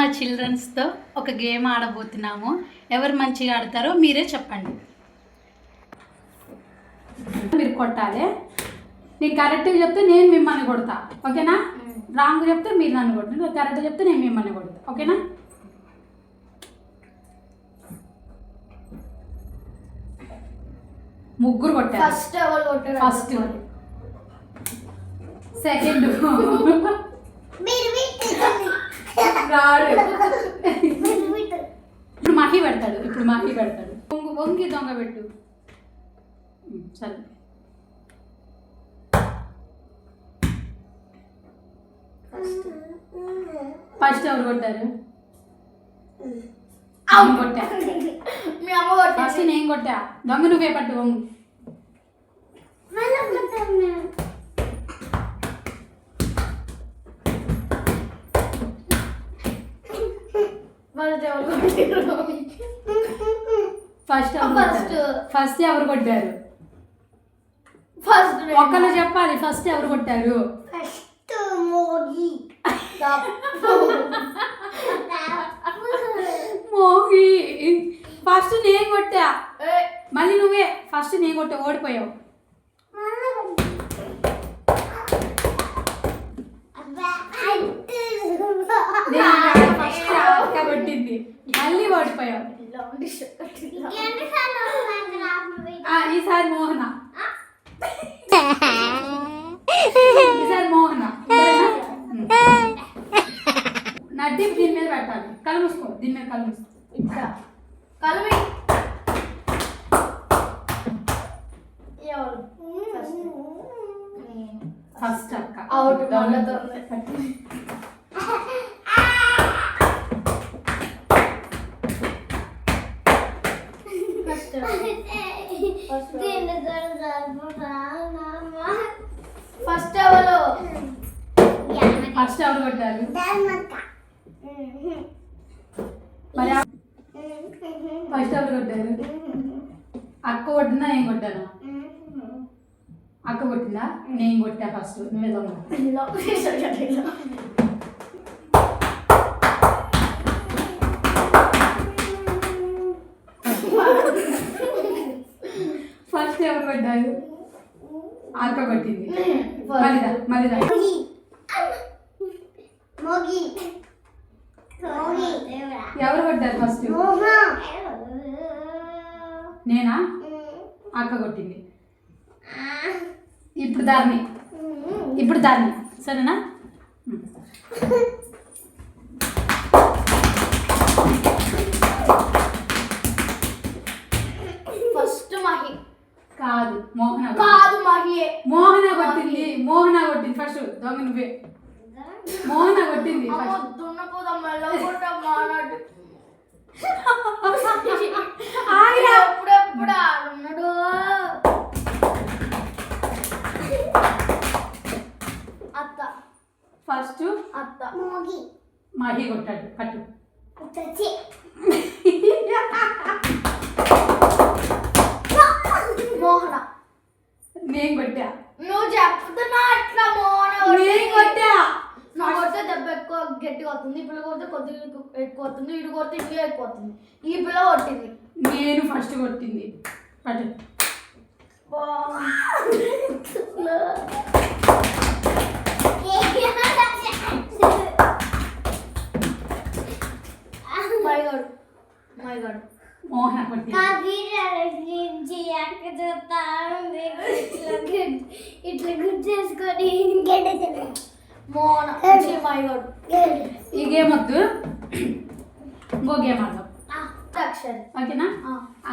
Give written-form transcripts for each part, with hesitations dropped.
మా చిల్డ్రన్స్తో ఒక గేమ్ ఆడబోతున్నాము. ఎవరు మంచిగా ఆడతారో మీరే చెప్పండి. మీరు కొట్టాలి. నేను కరెక్ట్గా చెప్తే నేను మిమ్మల్ని కొడతా, ఓకేనా? రాంగ్ చెప్తే మీరు నన్ను కొట్టండి. కరెక్ట్గా చెప్తే నేను మిమ్మల్ని కొడతా, ఓకేనా? ముగ్గురు కొట్టారు. ఫస్ట్ సెకండ్ రాడు. ఇప్పుడు మహి పెడతాడు. వంగి దొంగ పెట్టు. సరే, ఫస్ట్ ఎవరు కొట్టారు? కొట్టా. ఫస్ట్ నేను కొట్టా. దొంగ నువ్వే పట్టు. వంగు. ఫస్ట్ ఎవరు కొట్టారు? ఒక్కరు చెప్పాలి. ఫస్ట్ ఎవరు కొట్టారు? మోగి. ఫస్ట్ నేను కొట్టా. మళ్ళీ నువ్వే. ఫస్ట్ నేను కొట్టా, ఓడిపోయావు. ఫస్ట్ అక్క కొట్టింది, మళ్ళీ ఓడిపోయావు. ఈసారి మోహన. నడ్డి దీని మీద పెట్టాలి. కళ్ళు మూసుకో. దీని మీద కళ్ళు మూసుకో. ఫస్ట్ అక్క అవుట్. ఫస్ట్ ఎవరు కొట్టారు? ఫస్ట్ ఎవరు కొట్టారు? అక్క కొట్టిందా నేను కొట్టాను? అక్క కొట్టిందా? నేను కొట్టా ఫస్ట్. నువ్వే దొంగ. ఫస్ట్ ఎవరు కొట్టారు? అక్క కొట్టింది. మళ్ళీ ఎవరు కొట్టారు ఫస్ట్? నేనా? అక్క కొట్టింది. ఇప్పుడు దాన్ని సరేనా? ఫస్ట్ మహి కాదు, మోహన కొట్టింది. ఫస్ట్ దొంగ నువ్వే. మోహన కొట్టింది. ఫస్ట్ మహి కొట్టాడు. కట్టు. మోహన. నేను కొట్టా. నువ్వు చెప్తున్నా అట్లా. మోహన నేను కొట్టా. నువ్వు కొడితే దెబ్బ ఎక్కువ గట్టిగా అవుతుంది. ఈ పిల్ల కొడితే కొద్దిగా ఎక్కువ అవుతుంది. ఇటు కొడితే ఇంకా ఎక్కువ అవుతుంది. ఈ పిల్ల కొట్టింది. నేను ఫస్ట్ కొట్టింది. పట్టు. మోహన కొట్టింది. ఇట్లా గుడ్ చేసుకొని ఈ గేమ్ వద్దు, ఇంకో గేమ్ ఆడదాం. ఓకేనా?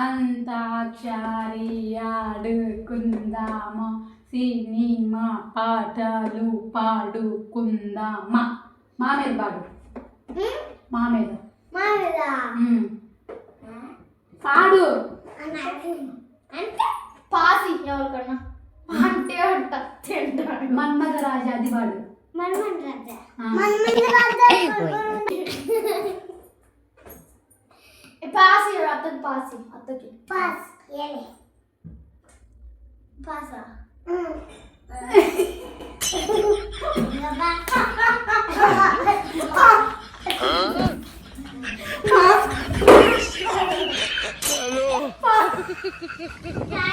అంతాక్షరి ఆడుకుందామా, సినిమా పాటలు పాడుకుందామా. మా మీద పాడు. మా మీద పాడు. పాసి ఎవరికన్నా అంటే అంట తింటాడు. మన్మథ రాజా అది పాడు. పాసి అత్తకి పాసా. డాడీ